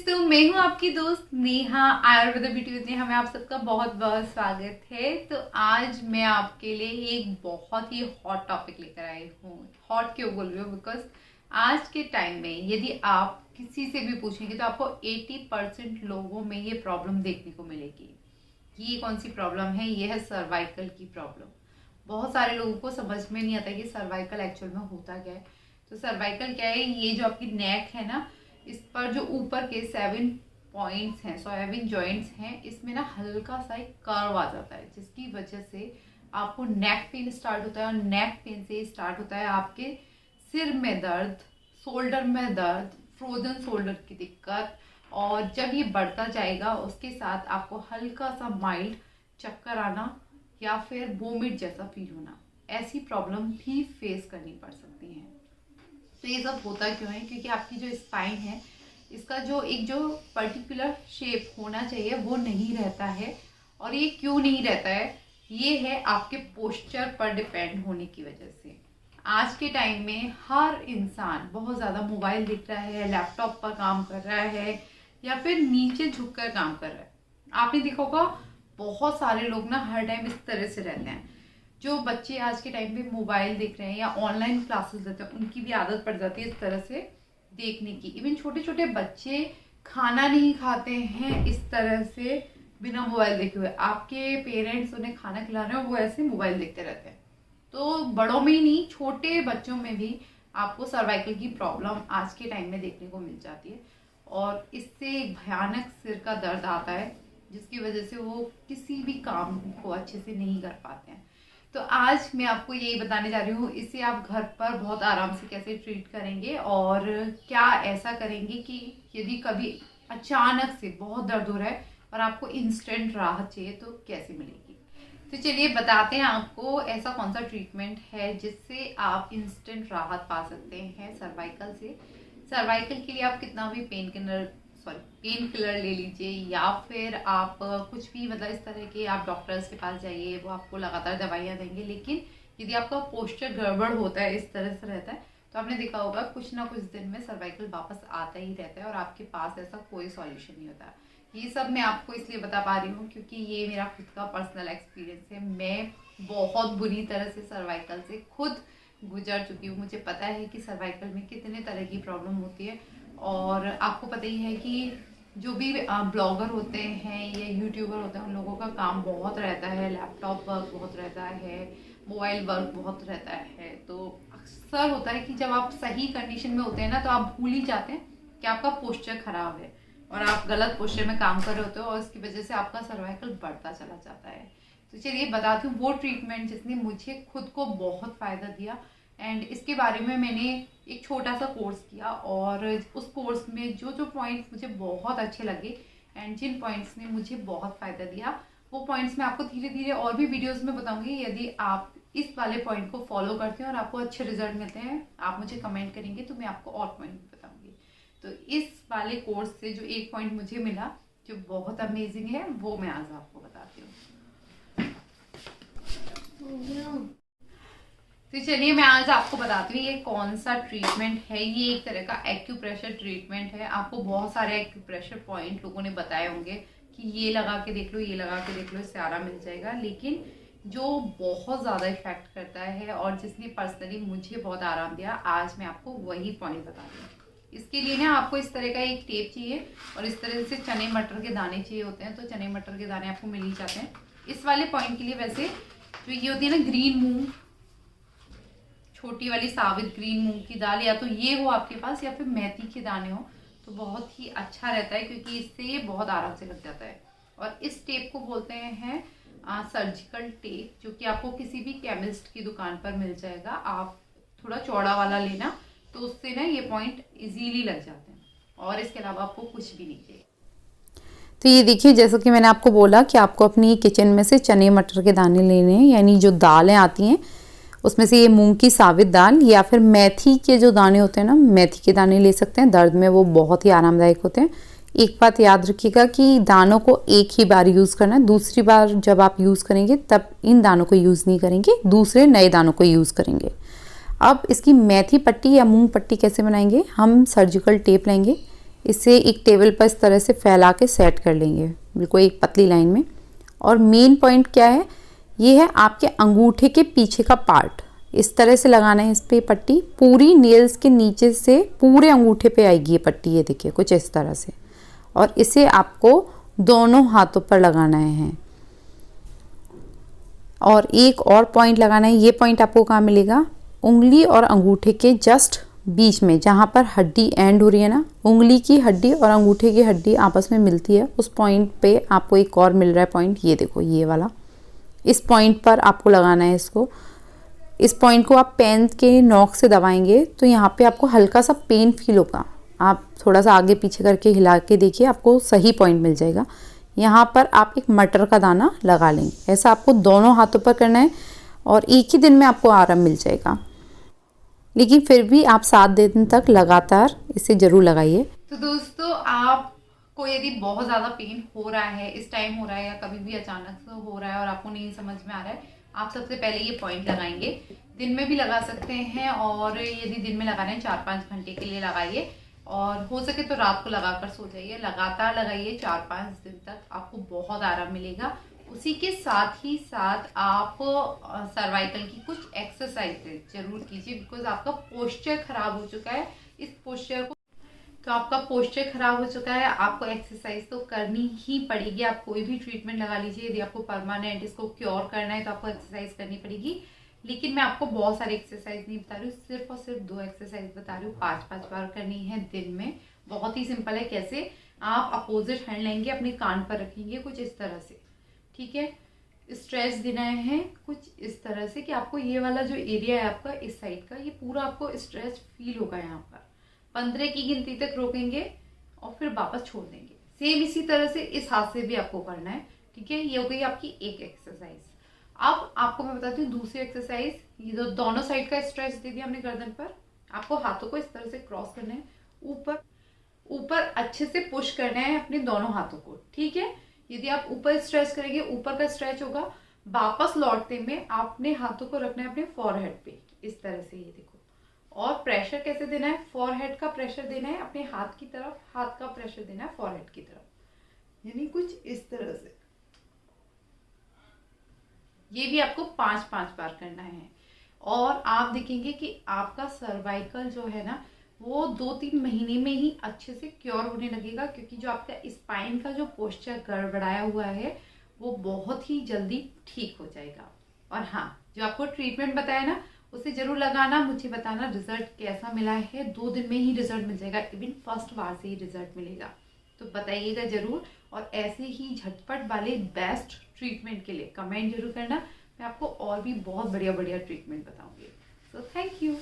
दोस्तों, मैं हूँ आपकी दोस्त नेहा। आयुर्वेदा ब्यूटी विद नेहा में आप सबका बहुत बहुत स्वागत है। तो आज मैं आपके लिए एक बहुत ही हॉट टॉपिक लेकर आई हूँ। हॉट क्यों बोल रही हूँ? बिकॉज आज के टाइम में यदि आप किसी से भी पूछेंगे तो आपको 80% लोगों में ये प्रॉब्लम देखने को मिलेगी। ये कौन सी प्रॉब्लम है? ये है सर्वाइकल की प्रॉब्लम। बहुत सारे लोगों को समझ में नहीं आता कि सर्वाइकल एक्चुअल में होता क्या है। तो सर्वाइकल क्या है? ये जो आपकी नेक है ना, इस पर जो ऊपर के 7 पॉइंट्स हैं, 7 जॉइंट्स हैं, इसमें ना हल्का सा एक कर्व आ जाता है, जिसकी वजह से आपको नेक पेन स्टार्ट होता है। और नेक पेन से स्टार्ट होता है आपके सिर में दर्द, शोल्डर में दर्द, फ्रोजन शोल्डर की दिक्कत। और जब ये बढ़ता जाएगा उसके साथ आपको हल्का सा माइल्ड चक्कर आना या फिर वोमिट जैसा फील होना, ऐसी प्रॉब्लम भी फेस करनी पड़ सकती है। तो ये सब होता क्यों है? क्योंकि आपकी जो स्पाइन है, इसका जो पर्टिकुलर शेप होना चाहिए वो नहीं रहता है। और ये क्यों नहीं रहता है? ये है आपके पोस्चर पर डिपेंड होने की वजह से। आज के टाइम में हर इंसान बहुत ज़्यादा मोबाइल देख रहा है, लैपटॉप पर काम कर रहा है या फिर नीचे झुककर काम कर रहा है। आपने देखा होगा बहुत सारे लोग ना हर टाइम इस तरह से रहते हैं। जो बच्चे आज के टाइम पे मोबाइल देख रहे हैं या ऑनलाइन क्लासेस लेते हैं, उनकी भी आदत पड़ जाती है इस तरह से देखने की। इवन छोटे छोटे बच्चे खाना नहीं खाते हैं इस तरह से बिना मोबाइल देखे हुए। आपके पेरेंट्स उन्हें खाना खिला रहे हैं और वो ऐसे मोबाइल देखते रहते हैं। तो बड़ों में ही नहीं, छोटे बच्चों में भी आपको सर्वाइकल की प्रॉब्लम आज के टाइम में देखने को मिल जाती है। और इससे भयानक सिर का दर्द आता है, जिसकी वजह से वो किसी भी काम को अच्छे से नहीं कर पाते हैं। तो आज मैं आपको यही बताने जा रही हूँ, इसे आप घर पर बहुत आराम से कैसे ट्रीट करेंगे और क्या ऐसा करेंगे कि यदि कभी अचानक से बहुत दर्द हो रहा है और आपको इंस्टेंट राहत चाहिए तो कैसे मिलेगी। तो चलिए बताते हैं आपको ऐसा कौन सा ट्रीटमेंट है जिससे आप इंस्टेंट राहत पा सकते हैं सर्वाइकल से। सर्वाइकल के लिए आप कितना भी पेन किलर ले लीजिए या फिर आप कुछ भी इस तरह के आप डॉक्टर्स के पास जाइए, वो आपको लगातार दवाइयाँ देंगे। लेकिन यदि आपका पोस्चर गड़बड़ होता है, इस तरह से रहता है, तो आपने देखा होगा कुछ ना कुछ दिन में सर्वाइकल वापस आता ही रहता है और आपके पास ऐसा कोई सॉल्यूशन नहीं होता। ये सब मैं आपको इसलिए बता पा रही हूँ क्योंकि ये मेरा खुद का पर्सनल एक्सपीरियंस है। मैं बहुत बुरी तरह से सर्वाइकल से खुद गुजर चुकी हूँ। मुझे पता है कि सर्वाइकल में कितने तरह की प्रॉब्लम होती है। और आपको पता ही है कि जो भी ब्लॉगर होते हैं या यूट्यूबर होते हैं, उन लोगों का काम बहुत रहता है, लैपटॉप वर्क बहुत रहता है, मोबाइल वर्क बहुत रहता है। तो अक्सर होता है कि जब आप सही कंडीशन में होते हैं ना, तो आप भूल ही जाते हैं कि आपका पोस्चर खराब है और आप गलत पोस्चर में काम कर रहे होते हो और इसकी वजह से आपका सर्वाइकल बढ़ता चला जाता है। तो चलिए बताती हूँ वो ट्रीटमेंट जिसने मुझे खुद को बहुत फ़ायदा दिया। एंड इसके बारे में मैंने एक छोटा सा कोर्स किया और उस कोर्स में जो जो पॉइंट्स मुझे बहुत अच्छे लगे एंड जिन पॉइंट्स ने मुझे बहुत फ़ायदा दिया, वो पॉइंट्स मैं आपको धीरे धीरे और भी वीडियोस में बताऊंगी। यदि आप इस वाले पॉइंट को फॉलो करते हैं और आपको अच्छे रिजल्ट मिलते हैं, आप मुझे कमेंट करेंगे तो मैं आपको और पॉइंट बताऊंगी। तो इस वाले कोर्स से जो एक पॉइंट मुझे मिला जो बहुत अमेजिंग है, वो मैं आज आपको बताती हूँ। तो चलिए मैं आज आपको बताती हूँ ये कौन सा ट्रीटमेंट है। ये एक तरह का एक्यूप्रेशर ट्रीटमेंट है। आपको बहुत सारे एक्यूप्रेशर पॉइंट लोगों ने बताए होंगे कि ये लगा के देख लो, ये लगा के देख लो, इससे आराम मिल जाएगा। लेकिन जो बहुत ज़्यादा इफेक्ट करता है और जिसने पर्सनली मुझे बहुत आराम दिया, आज मैं आपको वही पॉइंट बता रही हूँ। इसके लिए ना आपको इस तरह का एक टेप चाहिए और इस तरह से चने मटर के दाने चाहिए होते हैं। तो चने मटर के दाने आपको मिल ही जाते हैं। इस वाले पॉइंट के लिए वैसे जो ये होती है ना ग्रीन मूंग, छोटी वाली साबित ग्रीन मूंग की दाल, या तो ये हो आपके पास या फिर मेथी के दाने हो तो बहुत ही अच्छा रहता है, क्योंकि इससे ये बहुत आराम से लग जाता है। और इस टेप को बोलते हैं सर्जिकल टेप, जो कि आपको किसी भी केमिस्ट की दुकान पर मिल जाएगा। आप थोड़ा चौड़ा वाला लेना, तो उससे ना ये पॉइंट इजीली लग जाते हैं और इसके अलावा आपको कुछ भी नहीं चाहिए। तो ये देखिए, जैसा कि मैंने आपको बोला कि आपको अपनी किचन में से चने मटर के दाने लेने हैं, यानी जो दालें आती हैं उसमें से ये मूंग की साबित दाल या फिर मेथी के जो दाने होते हैं ना, मेथी के दाने ले सकते हैं। दर्द में वो बहुत ही आरामदायक होते हैं। एक बात याद रखिएगा कि दानों को एक ही बार यूज़ करना है। दूसरी बार जब आप यूज़ करेंगे तब इन दानों को यूज़ नहीं करेंगे, दूसरे नए दानों को यूज़ करेंगे। अब इसकी मेथी पट्टी या मूंग पट्टी कैसे बनाएंगे? हम सर्जिकल टेप लेंगे, इसे एक टेबल पर इस तरह से फैला के सेट कर लेंगे, बिल्कुल एक पतली लाइन में। और मेन पॉइंट क्या है, ये है आपके अंगूठे के पीछे का पार्ट, इस तरह से लगाना है इस पे पट्टी, पूरी नेल्स के नीचे से पूरे अंगूठे पे आएगी ये पट्टी, ये देखिए कुछ इस तरह से। और इसे आपको दोनों हाथों पर लगाना है। और एक और पॉइंट लगाना है, ये पॉइंट आपको कहाँ मिलेगा, उंगली और अंगूठे के जस्ट बीच में, जहाँ पर हड्डी एंड हो रही है ना, उंगली की हड्डी और अंगूठे की हड्डी आपस में मिलती है, उस पॉइंट पे आपको एक और मिल रहा है पॉइंट, ये देखो ये वाला। इस पॉइंट पर आपको लगाना है इसको। इस पॉइंट को आप पेन के नोक से दबाएंगे तो यहाँ पे आपको हल्का सा पेन फील होगा। आप थोड़ा सा आगे पीछे करके हिला के देखिए, आपको सही पॉइंट मिल जाएगा। यहाँ पर आप एक मटर का दाना लगा लेंगे। ऐसा आपको दोनों हाथों पर करना है और एक ही दिन में आपको आराम मिल जाएगा। लेकिन फिर भी आप 7 दिन तक लगातार इसे ज़रूर लगाइए। तो दोस्तों, आपको यदि बहुत ज़्यादा पेन हो रहा है, इस टाइम हो रहा है या कभी भी अचानक से हो रहा है और आपको नहीं समझ में आ रहा है, आप सबसे पहले ये पॉइंट लगाएंगे। दिन में भी लगा सकते हैं, और यदि दिन में लगाना है 4-5 घंटे के लिए लगाइए, और हो सके तो रात को लगाकर सो जाइए। लगातार लगाइए 4-5 दिन तक, आपको बहुत आराम मिलेगा। उसी के साथ ही साथ आप सर्वाइकल की कुछ एक्सरसाइज जरूर कीजिए, बिकॉज आपका पोस्चर खराब हो चुका है। इस पोस्चर को आपका पोस्चर खराब हो चुका है, आपको एक्सरसाइज तो करनी ही पड़ेगी। आप कोई भी ट्रीटमेंट लगा लीजिए, यदि आपको परमानेंट इसको क्योर करना है तो आपको एक्सरसाइज करनी पड़ेगी। लेकिन मैं आपको बहुत सारी एक्सरसाइज नहीं बता रही हूँ, सिर्फ और सिर्फ 2 एक्सरसाइज बता रही हूँ। 5-5 बार करनी है दिन में। बहुत ही सिंपल है। कैसे, आप अपोजिट हैंड लेंगे, अपने कान पर रखेंगे कुछ इस तरह से, ठीक है। स्ट्रेच देना है कुछ इस तरह से कि आपको ये वाला जो एरिया है आपका इस साइड का, ये पूरा आपको स्ट्रेच फील होगा। यहाँ पर 15 की गिनती तक रोकेंगे और फिर वापस छोड़ देंगे। सेम इसी तरह से इस हाथ से भी आपको करना है, ठीक है। ये हो गई आपकी एक एक्सरसाइज। अब आपको मैं बताती हूँ दूसरी एक्सरसाइज। ये जो दोनों साइड का स्ट्रेच दे दिया हमने गर्दन पर, आपको हाथों को इस तरह से क्रॉस करना है, ऊपर ऊपर अच्छे से पुश करना है अपने दोनों हाथों को, ठीक है। यदि आप ऊपर स्ट्रेच करेंगे, ऊपर का स्ट्रेच होगा। वापस लौटते में आपने हाथों को रखना है अपने फॉरहेड पे इस तरह से, ये देखो। और प्रेशर कैसे देना है, फॉरहेड का प्रेशर देना है अपने हाथ की तरफ, हाथ का प्रेशर देना है फॉरहेड की तरफ, यानी कुछ इस तरह से। ये भी आपको 5-5 बार करना है। और आप देखेंगे कि आपका सर्वाइकल जो है ना, वो 2-3 महीने में ही अच्छे से क्योर होने लगेगा, क्योंकि जो आपका स्पाइन का जो पोस्चर गड़बड़ाया हुआ है वो बहुत ही जल्दी ठीक हो जाएगा। और हाँ, जो आपको ट्रीटमेंट बताया ना, उसे जरूर लगाना, मुझे बताना रिजल्ट कैसा मिला है। 2 दिन में ही रिजल्ट मिल जाएगा, इवन फर्स्ट बार से ही रिजल्ट मिलेगा, तो बताइएगा जरूर। और ऐसे ही झटपट वाले बेस्ट ट्रीटमेंट के लिए कमेंट जरूर करना, मैं आपको और भी बहुत बढ़िया बढ़िया ट्रीटमेंट बताऊंगी। So thank you.